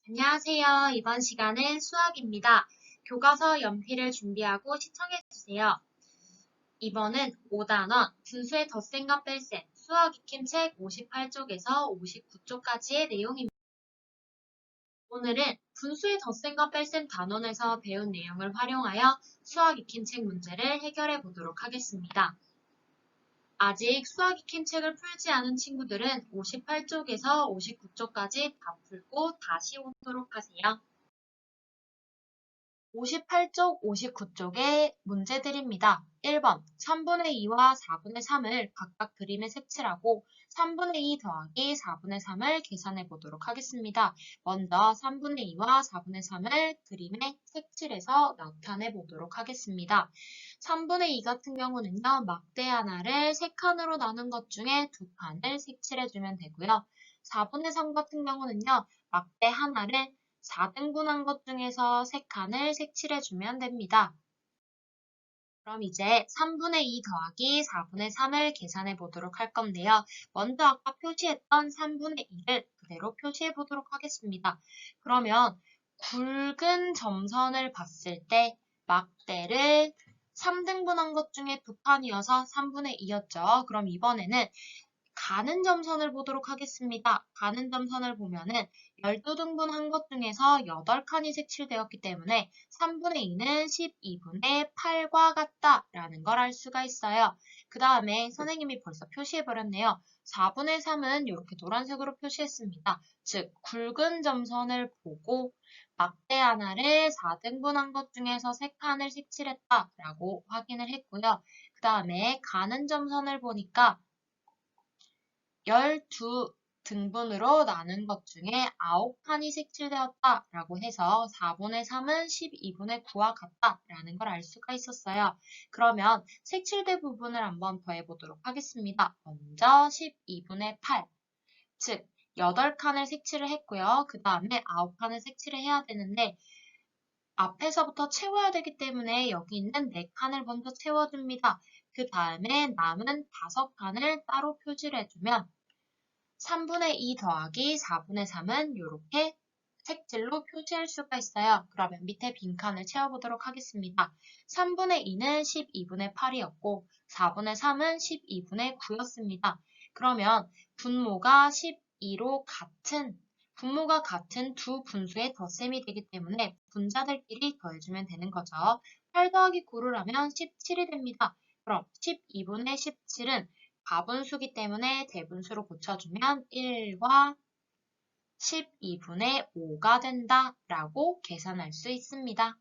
안녕하세요. 이번 시간은 수학입니다. 교과서 연필을 준비하고 시청해주세요. 이번은 5단원 분수의 덧셈과 뺄셈 수학 익힘책 58쪽에서 59쪽까지의 내용입니다. 오늘은 분수의 덧셈과 뺄셈 단원에서 배운 내용을 활용하여 수학 익힘책 문제를 해결해 보도록 하겠습니다. 아직 수학 익힘책을 풀지 않은 친구들은 58쪽에서 59쪽까지 다 풀고 다시 오도록 하세요. 58쪽, 59쪽의 문제들입니다. 1번, 3분의 2와 4분의 3을 각각 그림에 색칠하고 3분의 2 더하기 4분의 3을 계산해 보도록 하겠습니다. 먼저 3분의 2와 4분의 3을 그림에 색칠해서 나타내 보도록 하겠습니다. 3분의 2 같은 경우는요, 막대 하나를 3칸으로 나눈 것 중에 2칸을 색칠해 주면 되고요. 4분의 3 같은 경우는요, 막대 하나를 4등분한 것 중에서 3칸을 색칠해주면 됩니다. 그럼 이제 3분의 2 더하기 4분의 3을 계산해 보도록 할 건데요. 먼저 아까 표시했던 3분의 2를 그대로 표시해 보도록 하겠습니다. 그러면 굵은 점선을 봤을 때 막대를 3등분한 것 중에 2칸이어서 3분의 2였죠. 그럼 이번에는 가는 점선을 보도록 하겠습니다. 가는 점선을 보면은 12등분 한 것 중에서 8칸이 색칠되었기 때문에 3분의 2는 12분의 8과 같다라는 걸 알 수가 있어요. 그 다음에 선생님이 벌써 표시해버렸네요. 4분의 3은 이렇게 노란색으로 표시했습니다. 즉, 굵은 점선을 보고 막대 하나를 4등분 한 것 중에서 3칸을 색칠했다라고 확인을 했고요. 그 다음에 가는 점선을 보니까 12등분으로 나눈 것 중에 9칸이 색칠되었다라고 해서 4분의 3은 12분의 9와 같다라는 걸 알 수가 있었어요. 그러면 색칠된 부분을 한번 더해보도록 하겠습니다. 먼저 12분의 8, 즉 8칸을 색칠을 했고요. 그 다음에 9칸을 색칠을 해야 되는데 앞에서부터 채워야 되기 때문에 여기 있는 4칸을 먼저 채워줍니다. 그 다음에 남은 5칸을 따로 표시를 해주면 3분의 2 더하기 4분의 3은 이렇게 색칠로 표시할 수가 있어요. 그러면 밑에 빈칸을 채워보도록 하겠습니다. 3분의 2는 12분의 8이었고 4분의 3은 12분의 9였습니다. 그러면 분모가 12로 분모가 같은 두 분수의 덧셈이 되기 때문에 분자들끼리 더해주면 되는 거죠. 8 더하기 9를 하면 17이 됩니다. 그럼 12분의 17은 가분수기 때문에 대분수로 고쳐주면 1과 12분의 5가 된다라고 계산할 수 있습니다.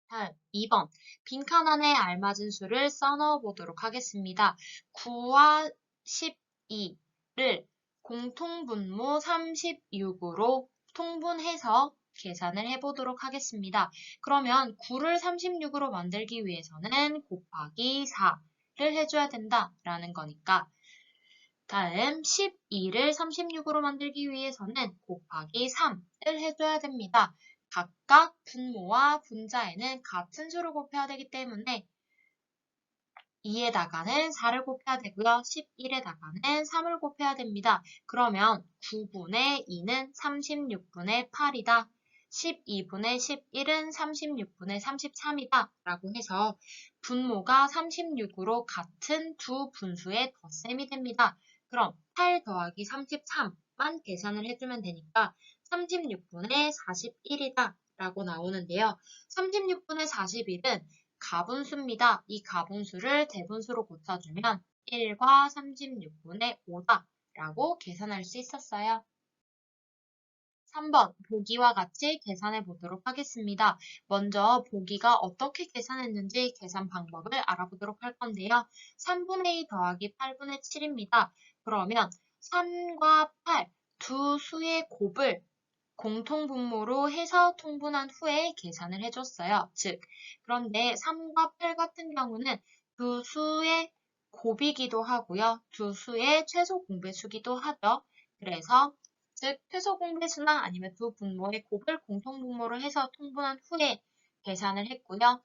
다음 2번 빈칸 안에 알맞은 수를 써넣어 보도록 하겠습니다. 9와 12를 공통분모 36으로 통분해서 계산을 해보도록 하겠습니다. 그러면 9를 36으로 만들기 위해서는 곱하기 4를 해줘야 된다라는 거니까 다음 12를 36으로 만들기 위해서는 곱하기 3을 해줘야 됩니다. 각각 분모와 분자에는 같은 수를 곱해야 되기 때문에 2에다가는 4를 곱해야 되고요. 11에다가는 3을 곱해야 됩니다. 그러면 9분의 2는 36분의 8이다. 12분의 11은 36분의 33이다. 라고 해서 분모가 36으로 같은 두 분수의 덧셈이 됩니다. 그럼 8 더하기 33만 계산을 해주면 되니까 36분의 41이다. 라고 나오는데요. 36분의 41은 가분수입니다. 이 가분수를 대분수로 고쳐주면 1과 36분의 5다 라고 계산할 수 있었어요. 3번 보기와 같이 계산해 보도록 하겠습니다. 먼저 보기가 어떻게 계산했는지 계산 방법을 알아보도록 할 건데요. 3분의 2 더하기 8분의 7입니다. 그러면 3과 8 두 수의 곱을 공통분모로 해서 통분한 후에 계산을 해줬어요. 즉, 그런데 3과 8 같은 경우는 두 수의 곱이기도 하고요. 두 수의 최소 공배수기도 하죠. 그래서 즉 최소 공배수나 아니면 두 분모의 곱을 공통분모로 해서 통분한 후에 계산을 했고요.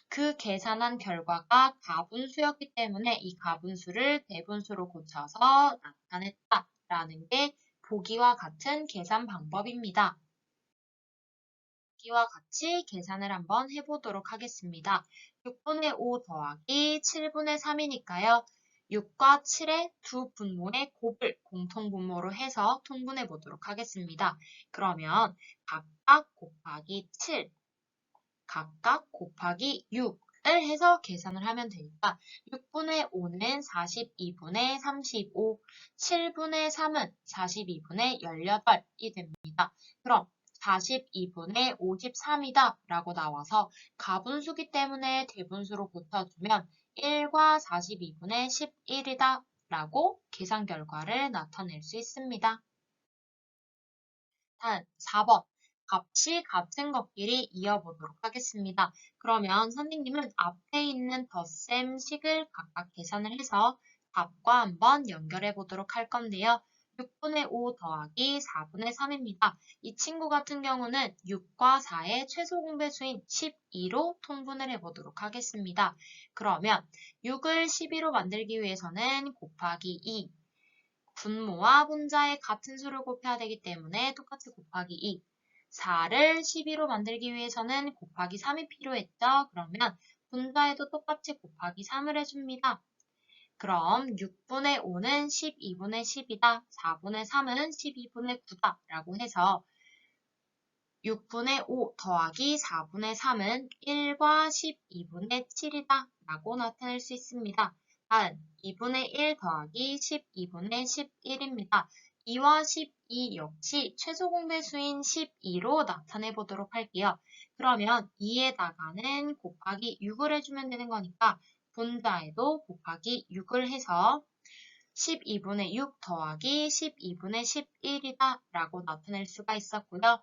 그 계산한 결과가 가분수였기 때문에 이 가분수를 대분수로 고쳐서 나타냈다라는 게 보기와 같은 계산 방법입니다. 보기와 같이 계산을 한번 해보도록 하겠습니다. 6분의 5 더하기 7분의 3이니까요. 6과 7의 두 분모의 곱을 공통분모로 해서 통분해 보도록 하겠습니다. 그러면 각각 곱하기 7, 각각 곱하기 6을 해서 계산을 하면 되니까 6분의 5는 42분의 35, 7분의 3은 42분의 18이 됩니다. 그럼 42분의 53이다 라고 나와서 가분수기 때문에 대분수로 붙여주면 1과 42분의 11이다 라고 계산 결과를 나타낼 수 있습니다. 다음 4번. 값이 같은 것끼리 이어보도록 하겠습니다. 그러면 선생님은 앞에 있는 덧셈 식을 각각 계산을 해서 답과 한번 연결해 보도록 할 건데요. 6분의 5 더하기 4분의 3입니다. 이 친구 같은 경우는 6과 4의 최소 공배수인 12로 통분을 해보도록 하겠습니다. 그러면 6을 12로 만들기 위해서는 곱하기 2, 분모와 분자의 같은 수를 곱해야 되기 때문에 똑같이 곱하기 2. 4를 12로 만들기 위해서는 곱하기 3이 필요했죠. 그러면 분자에도 똑같이 곱하기 3을 해줍니다. 그럼 6분의 5는 12분의 10이다. 4분의 3은 12분의 9다. 라고 해서 6분의 5 더하기 4분의 3은 1과 12분의 7이다. 라고 나타낼 수 있습니다. 다음 2분의 1 더하기 12분의 11입니다. 2와 12 역시 최소 공배수인 12로 나타내 보도록 할게요. 그러면 2에다가는 곱하기 6을 해주면 되는 거니까 분자에도 곱하기 6을 해서 12분의 6 더하기 12분의 11이다 라고 나타낼 수가 있었고요.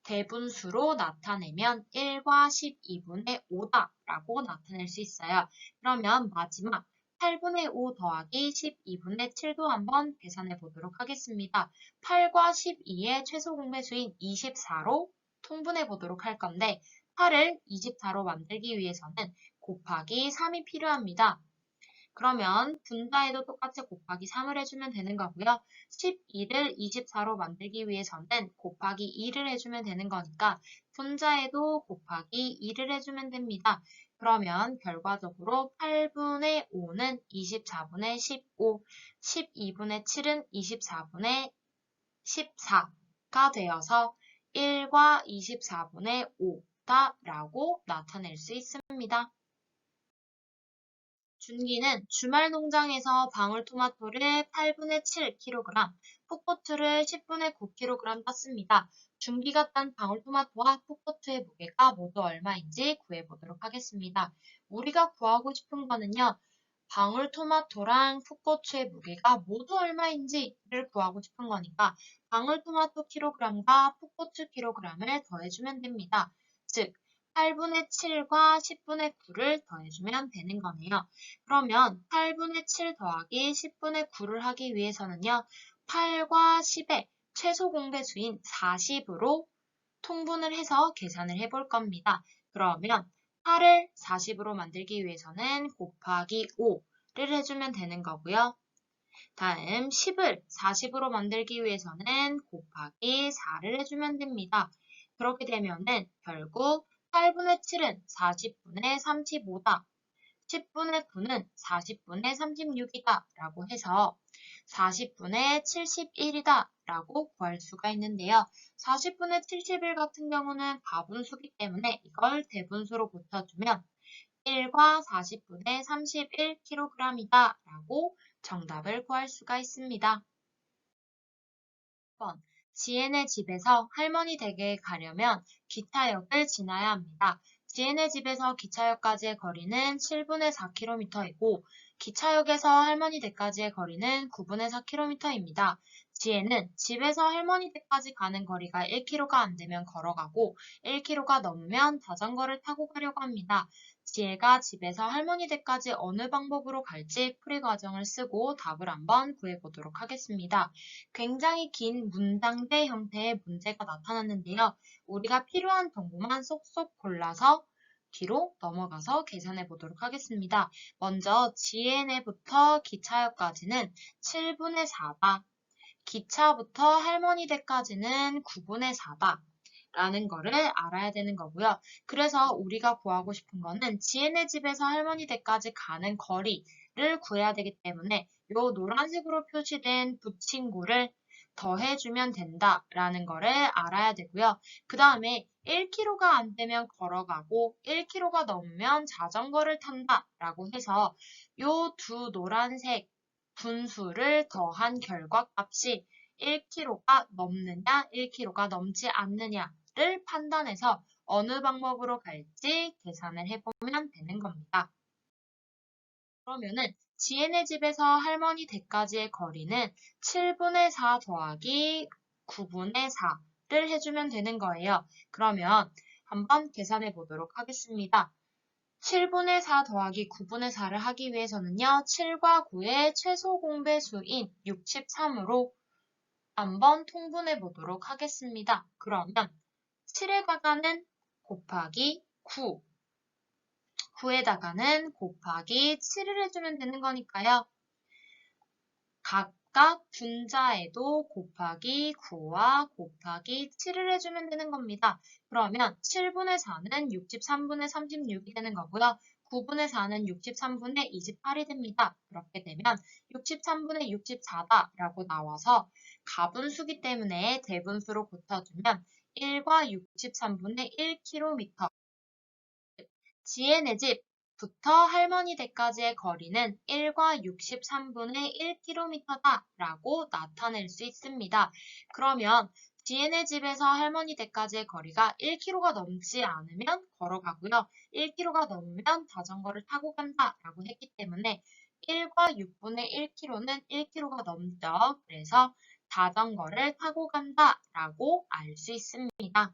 대분수로 나타내면 1과 12분의 5다 라고 나타낼 수 있어요. 그러면 마지막 8분의 5 더하기 12분의 7도 한번 계산해 보도록 하겠습니다. 8과 12의 최소 공배수인 24로 통분해 보도록 할 건데 8을 24로 만들기 위해서는 곱하기 3이 필요합니다. 그러면 분자에도 똑같이 곱하기 3을 해주면 되는 거고요. 12를 24로 만들기 위해서는 곱하기 2를 해주면 되는 거니까 분자에도 곱하기 2를 해주면 됩니다. 그러면 결과적으로 8분의 5는 24분의 15, 12분의 7은 24분의 14가 되어서 1과 24분의 5다 라고 나타낼 수 있습니다. 준기는 주말 농장에서 방울토마토를 8분의 7kg, 풋고추를 10분의 9kg 땄습니다. 준기가 딴 방울토마토와 풋고추의 무게가 모두 얼마인지 구해보도록 하겠습니다. 우리가 구하고 싶은 거는요. 방울토마토랑 풋고추의 무게가 모두 얼마인지를 구하고 싶은 거니까 방울토마토 kg과 풋고추 kg을 더해주면 됩니다. 즉 8분의 7과 10분의 9를 더해주면 되는 거네요. 그러면 8분의 7 더하기 10분의 9를 하기 위해서는요. 8과 10의 최소 공배수인 40으로 통분을 해서 계산을 해볼 겁니다. 그러면 8을 40으로 만들기 위해서는 곱하기 5를 해주면 되는 거고요. 다음 10을 40으로 만들기 위해서는 곱하기 4를 해주면 됩니다. 그렇게 되면은 결국 8분의 7은 40분의 35다. 10분의 9는 40분의 36이다 라고 해서 40분의 71이다 라고 구할 수가 있는데요. 40분의 71 같은 경우는 가분수기 때문에 이걸 대분수로 붙여주면 1과 40분의 31kg이다 라고 정답을 구할 수가 있습니다. 1번. 지엔의 집에서 할머니 댁에 가려면 기차역을 지나야 합니다. 지엔의 집에서 기차역까지의 거리는 7분의 4km이고 기차역에서 할머니 댁까지의 거리는 9분의 4km입니다. 지혜는 집에서 할머니 댁까지 가는 거리가 1km가 안 되면 걸어가고 1km가 넘으면 자전거를 타고 가려고 합니다. 지혜가 집에서 할머니 댁까지 어느 방법으로 갈지 풀이 과정을 쓰고 답을 한번 구해보도록 하겠습니다. 굉장히 긴 문장대 형태의 문제가 나타났는데요. 우리가 필요한 정보만 쏙쏙 골라서 뒤로 넘어가서 계산해 보도록 하겠습니다. 먼저 GN에부터 기차역까지는 7분의 4다. 기차부터 할머니 댁까지는 9분의 4다. 라는 거를 알아야 되는 거고요. 그래서 우리가 구하고 싶은 거는 지혜네 집에서 할머니 댁까지 가는 거리를 구해야 되기 때문에 요 노란색으로 표시된 부친구를 더해주면 된다라는 거를 알아야 되고요. 그 다음에 1km가 안 되면 걸어가고 1km가 넘으면 자전거를 탄다라고 해서 요 두 노란색 분수를 더한 결과값이 1km가 넘느냐, 1km가 넘지 않느냐를 판단해서 어느 방법으로 갈지 계산을 해보면 되는 겁니다. 그러면은 지혜네 집에서 할머니 댁까지의 거리는 7분의 4 더하기 9분의 4를 해주면 되는 거예요. 그러면 한번 계산해 보도록 하겠습니다. 7분의 4 더하기 9분의 4를 하기 위해서는요. 7과 9의 최소 공배수인 63으로 한번 통분해 보도록 하겠습니다. 그러면 7에다가는 곱하기 9, 9에다가는 곱하기 7을 해주면 되는 거니까요. 각각 분자에도 곱하기 9와 곱하기 7을 해주면 되는 겁니다. 그러면 7분의 4는 63분의 36이 되는 거고요. 9분의 4는 63분의 28이 됩니다. 그렇게 되면 63분의 64다라고 나와서 가분수기 때문에 대분수로 고쳐주면 1과 63분의 1km. 지혜네 집부터 할머니 댁까지의 거리는 1과 63분의 1km다 라고 나타낼 수 있습니다. 그러면 지혜네 집에서 할머니 댁까지의 거리가 1km가 넘지 않으면 걸어가고요. 1km가 넘으면 자전거를 타고 간다 라고 했기 때문에 1과 6분의 1km는 1km가 넘죠. 그래서 자전거를 타고 간다 라고 알 수 있습니다.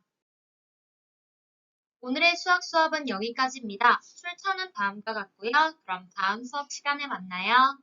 오늘의 수학은 여기까지입니다. 출처는 다음과 같고요. 그럼 다음 수업 시간에 만나요.